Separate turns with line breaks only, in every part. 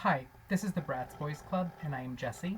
Hi, this is the Bratz Boys Club, and I am Jesse.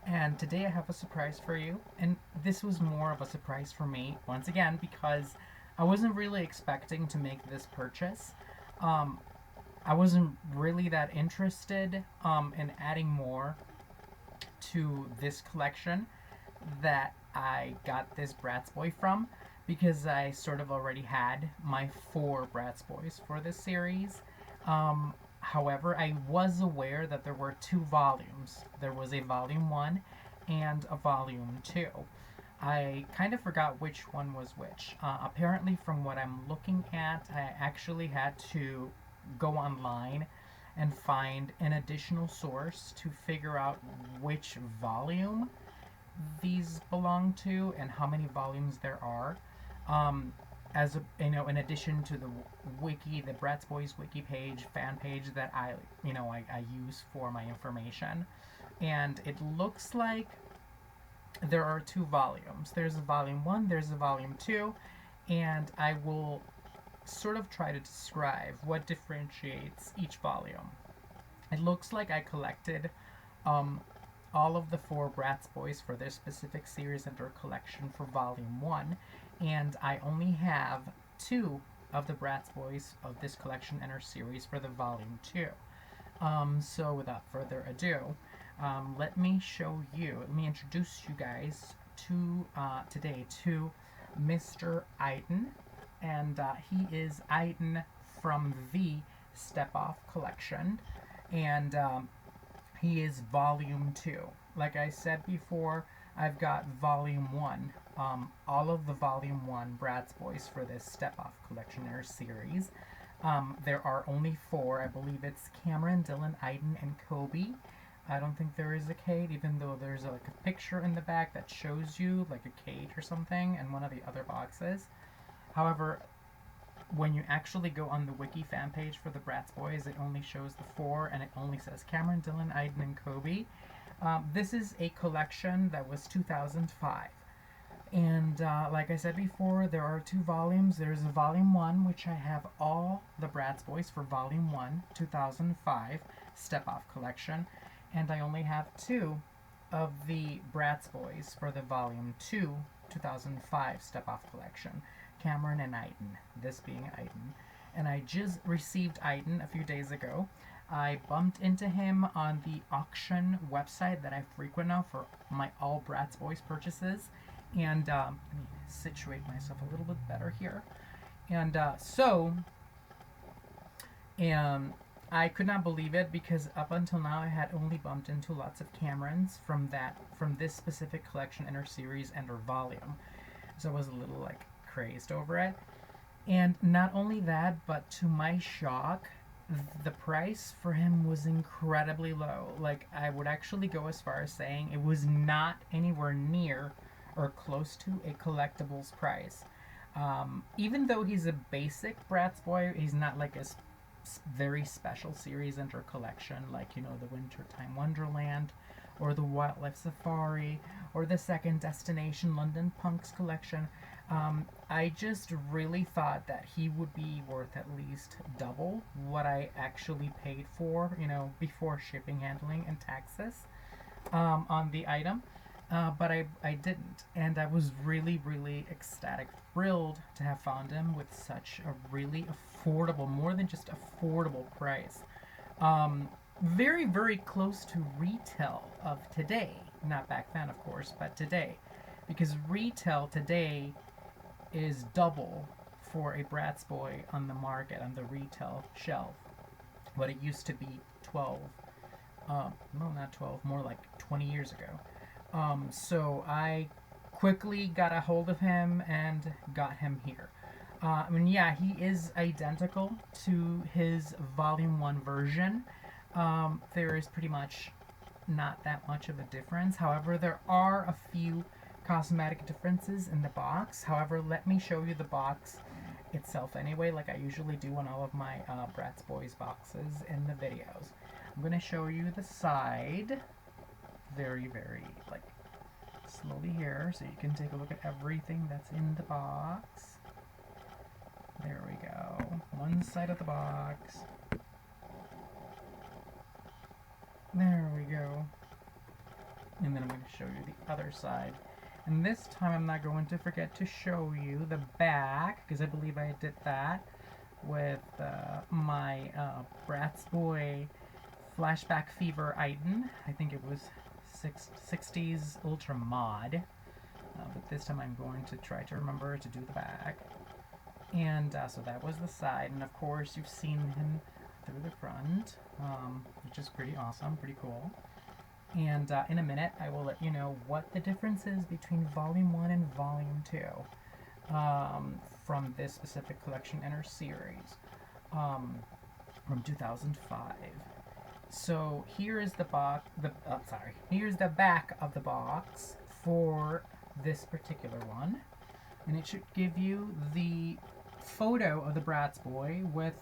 And today I have a surprise for you. And this was more of a surprise for me, once again, because I wasn't really expecting to make this purchase. Um, I wasn't really that interested in adding more to this collection that I got this Bratz Boy from because I sort of already had my four Bratz Boys for this series. However, I was aware that there were two volumes. There was a volume 1 and a volume 2. I kind of forgot which one was which. Apparently, from what I'm looking at, I actually had to go online and find an additional source to figure out which volume these belong to and how many volumes there are. Um, as a, in addition to the wiki, the Bratz Boys wiki page, fan page that I use for my information, and it looks like there are two volumes. There's a volume 1, there's a volume 2, and I will sort of try to describe what differentiates each volume. It looks like I collected um, all of the four Bratz Boys for their specific series under collection for Volume 1, and I only have two of the Bratz Boys of this collection and our series for the Volume 2. So without further ado, let me introduce you guys to today to Mr. Eitan, and he is Eitan from the Step Off collection, and he is Volume 2. Like I said before, I've got Volume 1. All of the Volume 1 Bratz Boys for this Step Off collectioner series. There are only four. I believe it's Cameron, Dylan, Eitan, and Kobe. I don't think there is a Kate, even though there's like a picture in the back that shows you like a Kate or something in one of the other boxes. However, when you actually go on the wiki fan page for the Bratz Boys, it only shows the four, and it only says Cameron, Dylan, Eitan, and Kobe. This is a collection that was 2005. And like I said before, there are two volumes. There's a Volume 1, which I have all the Bratz Boys for Volume 1, 2005, Step Off collection. And I only have two of the Bratz Boys for the Volume 2, 2005, Step Off collection. Cameron and Eitan, this being Eitan. And I just received Eitan a few days ago. I bumped into him on the auction website that I frequent now for my all Bratz Boys purchases. And let me situate myself a little bit better here. And I could not believe it because up until now I had only bumped into lots of Camerons from this specific collection in her series and her volume. So I was a little like crazed over it. And not only that, but to my shock, the price for him was incredibly low. Like, I would actually go as far as saying it was not anywhere near or close to a collectibles price. Even though he's a basic Bratz Boy, he's not like a very special series under collection, like, the Wintertime Wonderland, or the Wildlife Safari, or the Second Destination London Punks collection. I just really thought that he would be worth at least double what I actually paid for, before shipping, handling, and taxes on the item. But I didn't, and I was really, really ecstatic, thrilled to have found him with such a really affordable, more than just affordable price. Very, very close to retail of today. Not back then, of course, but today. Because retail today is double for a Bratz Boy on the market, on the retail shelf. What it used to be 12. No, not 12, more like 20 years ago. So I quickly got a hold of him and got him here. Yeah, he is identical to his Volume 1 version. There is pretty much not that much of a difference. However, there are a few cosmetic differences in the box. However, let me show you the box itself anyway, like I usually do on all of my Bratz Boys boxes in the videos. I'm going to show you the side very, very, like, slowly here, so you can take a look at everything that's in the box. There we go. One side of the box. There we go. And then I'm going to show you the other side. And this time I'm not going to forget to show you the back, because I believe I did that with my Bratz Boy Flashback Fever Eitan. I think it was 60s Ultra Mod. But this time I'm going to try to remember to do the back. And so that was the side. And of course you've seen him through the front, which is pretty awesome, pretty cool. And in a minute, I will let you know what the difference is between Volume 1 and Volume 2 from this specific collection in our series from 2005. So here is the here's the back of the box for this particular one, and it should give you the photo of the Bratz Boy with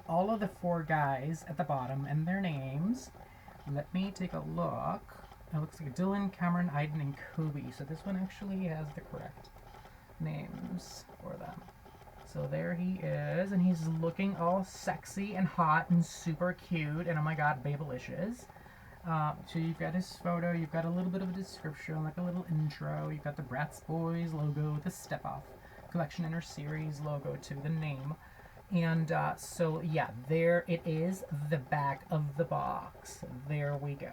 all of the 4 guys at the bottom and their names. Let me take a look. It looks like Dylan, Cameron, Eitan, and Kobe. So this one actually has the correct names for them. So there he is, and he's looking all sexy and hot and super cute, and oh my god, babylicious. So you've got his photo, you've got a little bit of a description, like a little intro, you've got the Bratz Boys logo, the Step Off Collection Inner Series logo to the name. And so yeah, there it is, the back of the box. There we go.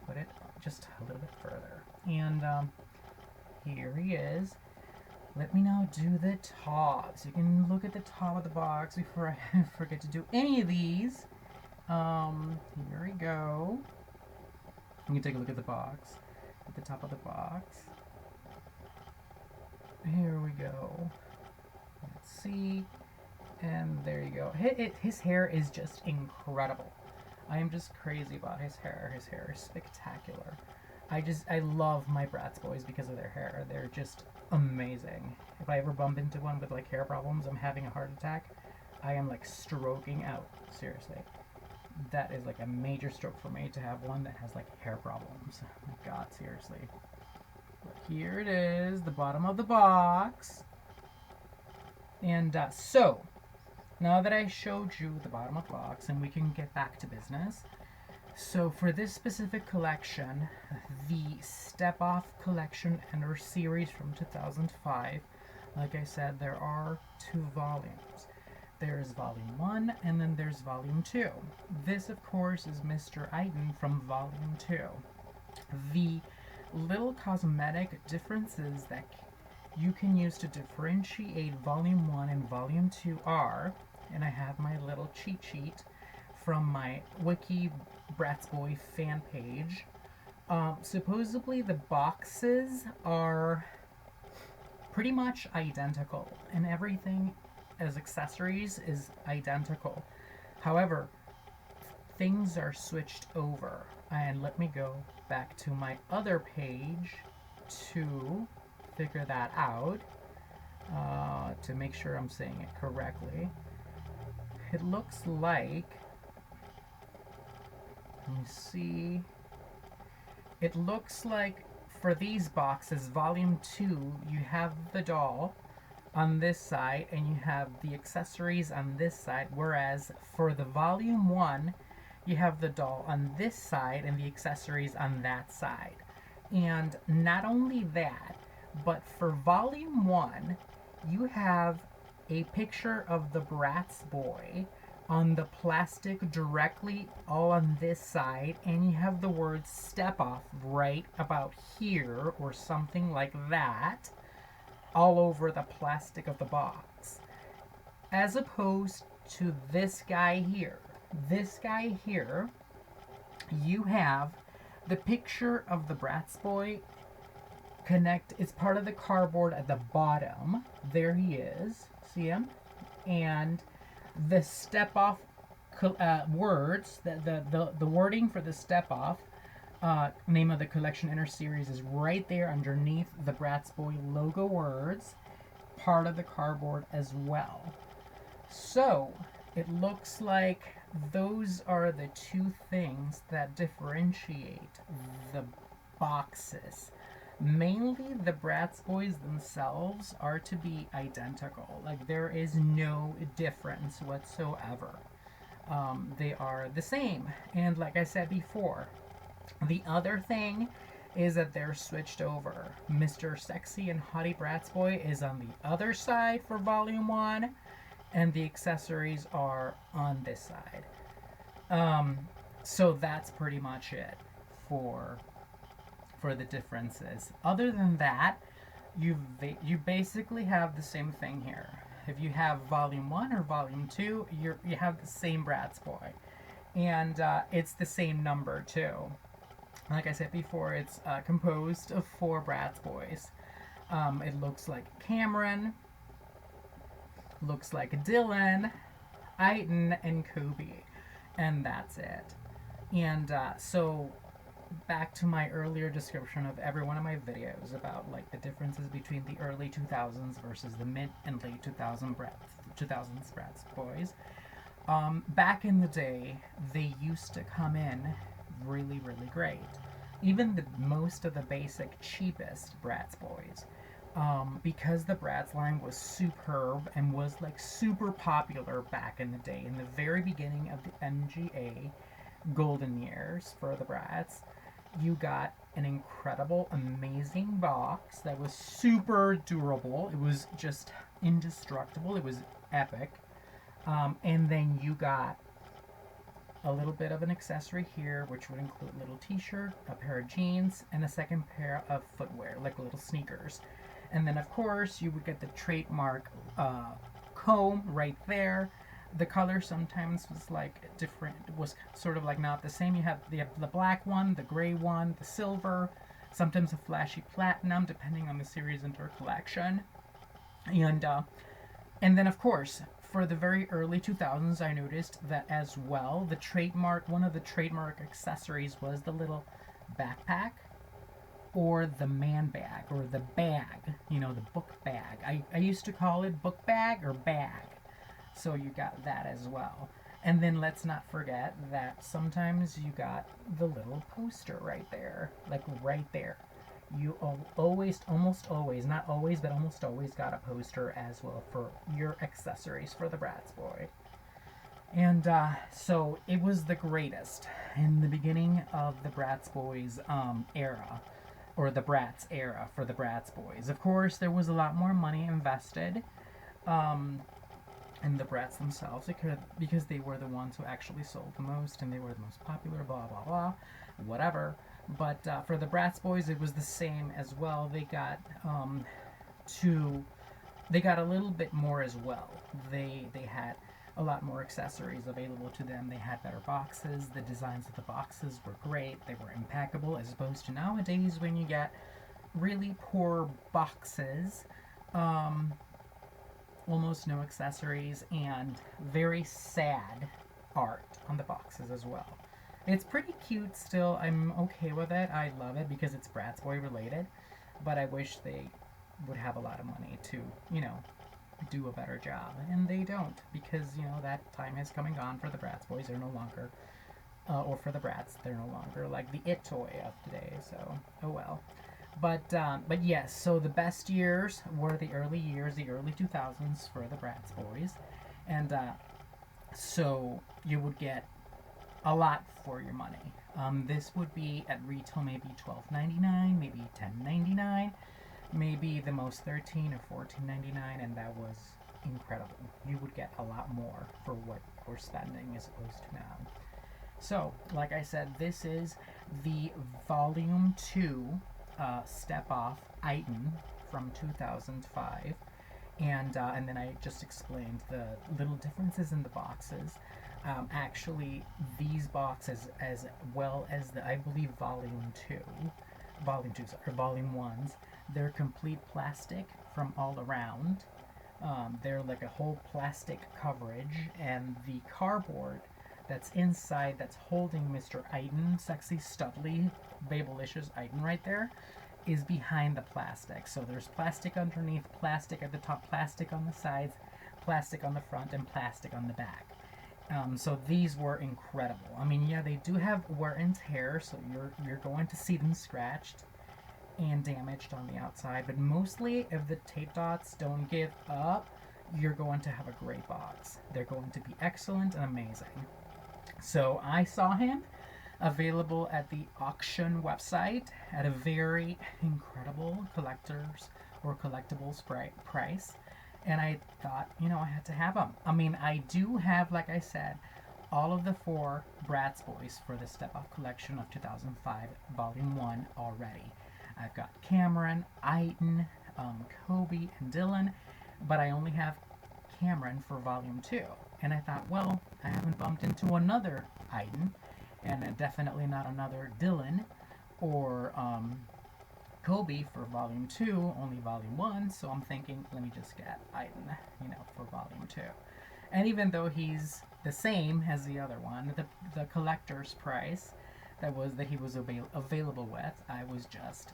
Put it just a little bit further. And here he is. Let me now do the top. So you can look at the top of the box before I forget to do any of these. Here we go. You can take a look at the box. At the top of the box. Here we go. Let's see. And there you go. His hair is just incredible. I am just crazy about his hair. His hair is spectacular. I love my Bratz Boys because of their hair. They're just amazing. If I ever bump into one with like hair problems, I'm having a heart attack, I am like stroking out. Seriously. That is like a major stroke for me to have one that has like hair problems. Oh my god, seriously. But here it is, the bottom of the box. And so, now that I showed you the bottom of the box, and we can get back to business. So for this specific collection, the Step Off Collection and our series from 2005, like I said, there are 2 volumes. There's Volume 1, and then there's Volume 2. This, of course, is Mr. Eitan from Volume 2. The little cosmetic differences that you can use to differentiate Volume 1 and Volume 2 are, and I have my little cheat sheet from my Wiki Bratz Boy fan page. Supposedly the boxes are pretty much identical, and everything as accessories is identical. However, things are switched over, and let me go back to my other page to figure that out, to make sure I'm saying it correctly. It looks like, let me see, it looks like for these boxes, Volume 2, you have the doll on this side and you have the accessories on this side, whereas for the Volume 1, you have the doll on this side and the accessories on that side. And not only that, but for Volume 1, you have a picture of the Bratz Boy on the plastic directly all on this side, and you have the word Step Off right about here or something like that all over the plastic of the box. As opposed to this guy here. This guy here, you have the picture of the Bratz Boy it's part of the cardboard at the bottom. There he is. See him? And the Step Off words, the wording for the Step Off name of the collection inner series is right there underneath the Bratz Boy logo words, part of the cardboard as well. So it looks like those are the 2 things that differentiate the boxes. Mainly the Bratz Boys themselves are to be identical. Like, there is no difference whatsoever. They are the same. And like I said before, the other thing is that they're switched over. Mr. Sexy and Hottie Bratz Boy is on the other side for Volume 1, and the accessories are on this side. So that's pretty much it for the differences. Other than that, you basically have the same thing here. If you have Volume 1 or Volume 2, you have the same Bratz Boy. And it's the same number, too. Like I said before, it's composed of 4 Bratz Boys. It looks like Cameron, looks like Dylan, Eitan, and Kobe. And that's it. And so back to my earlier description of every one of my videos about like the differences between the early 2000s versus the mid and late 2000s Bratz Boys. Back in the day, they used to come in really, really great. Even the most of the basic, cheapest Bratz Boys. Because the Bratz line was superb and was like super popular back in the day, in the very beginning of the MGA golden years for the Bratz, you got an incredible, amazing box that was super durable. It was just indestructible. It was epic. And then you got a little bit of an accessory here, which would include a little t-shirt, a pair of jeans, and a second pair of footwear, like little sneakers. And then, of course, you would get the trademark comb right there. The color sometimes was like different, was sort of like not the same. You have the black one, the gray one, the silver, sometimes a flashy platinum, depending on the series and or collection. And then, of course, for the very early 2000s, I noticed that as well, one of the trademark accessories was the little backpack, or the man bag, or the bag, the book bag. I used to call it book bag or bag. So you got that as well. And then let's not forget that sometimes you got the little poster right there. Like right there. You almost always, not always, but almost always got a poster as well for your accessories for the Bratz Boy. And so it was the greatest in the beginning of the Bratz Boys era, or the Bratz era for the Bratz Boys. Of course, there was a lot more money invested in the Bratz themselves, because they were the ones who actually sold the most, and they were the most popular, blah, blah, blah, whatever. But for the Bratz Boys, it was the same as well. They got a little bit more as well. They had a lot more accessories available to them. They had better boxes. The designs of the boxes were great. They were impeccable, as opposed to nowadays when you get really poor boxes, almost no accessories, and very sad art on the boxes as well. It's pretty cute still. I'm okay with it. I love it because it's Bratz Boy related, but I wish they would have a lot of money to, do a better job. And they don't, because, that time has come and gone for the Bratz Boys. They're no longer, or for the Bratz, they're no longer like the It toy of today, so, oh well. But yes, so the best years were the early years, the early 2000s for the Bratz Boys. And so you would get a lot for your money. This would be at retail maybe $12.99, maybe $10.99, maybe the most $13 or $14.99, and that was incredible. You would get a lot more for what you're spending as opposed to now. So, like I said, this is the Volume 2 Step Off Eitan from 2005. And then I just explained the little differences in the boxes. Actually, these boxes, as well as I believe Volume 1's, they're complete plastic from all around. They're like a whole plastic coverage, and the cardboard that's inside, that's holding Mr. Eitan, Sexy Studly, Babelicious Eitan right there, is behind the plastic. So there's plastic underneath, plastic at the top, plastic on the sides, plastic on the front, and plastic on the back. So these were incredible. I mean, yeah, they do have wear and tear, so you're going to see them scratched and damaged on the outside, but mostly if the tape dots don't give up, you're going to have a great box. They're going to be excellent and amazing. So I saw him available at the auction website at a very incredible collector's or collectibles price. And I thought, I had to have them. I mean, I do have, like I said, all of the 4 Bratz Boys for the Step Up collection of 2005 Volume 1 already. I've got Cameron, Eitan, Kobe, and Dylan, but I only have Cameron for Volume 2. And I thought, well, I haven't bumped into another Eitan, and definitely not another Dylan, or Kobe for Volume 2, only Volume 1, so I'm thinking, let me just get Eitan, for Volume 2. And even though he's the same as the other one, the collector's price that he was available with, I was just,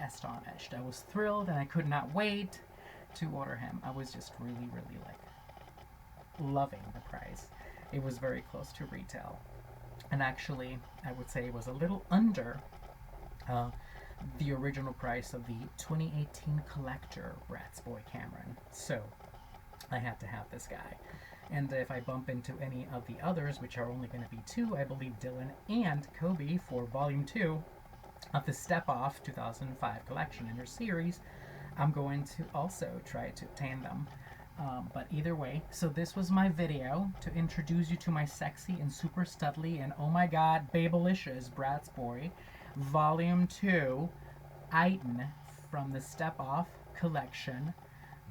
astonished. I was thrilled, and I could not wait to order him. I was just really, really, loving the price. It was very close to retail. And actually, I would say it was a little under the original price of the 2018 collector Bratz Boy Cameron. So I had to have this guy. And if I bump into any of the others, which are only going to be 2, I believe Dylan and Kobe for Volume 2 of the Step Off 2005 collection in their series, I'm going to also try to obtain them. But either way, so this was my video to introduce you to my sexy and super studly and oh my god, babelicious Bratz Boy Volume 2 Eitan from the Step Off collection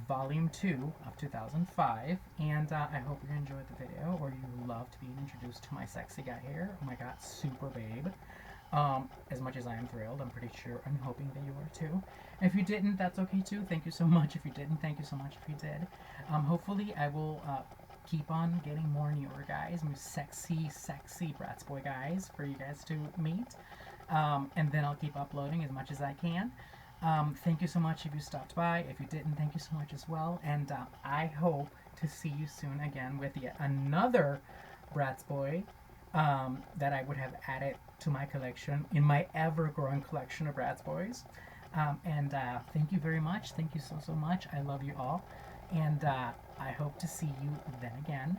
Volume 2 of 2005, and I hope you enjoyed the video, or you loved being introduced to my sexy guy here. Oh my god, super babe. As much as I am thrilled, I'm pretty sure, I'm hoping that you are too. If you didn't, that's okay too. Thank you so much if you didn't. Thank you so much if you did. Hopefully I will keep on getting more newer guys, more sexy Bratz Boy guys for you guys to meet. And then I'll keep uploading as much as I can. Thank you so much if you stopped by. If you didn't, thank you so much as well. And I hope to see you soon again with yet another Bratz Boy that I would have added to my collection, in my ever-growing collection of Bratz Boys. And thank you very much. Thank you so much. I love you all. And I hope to see you then again.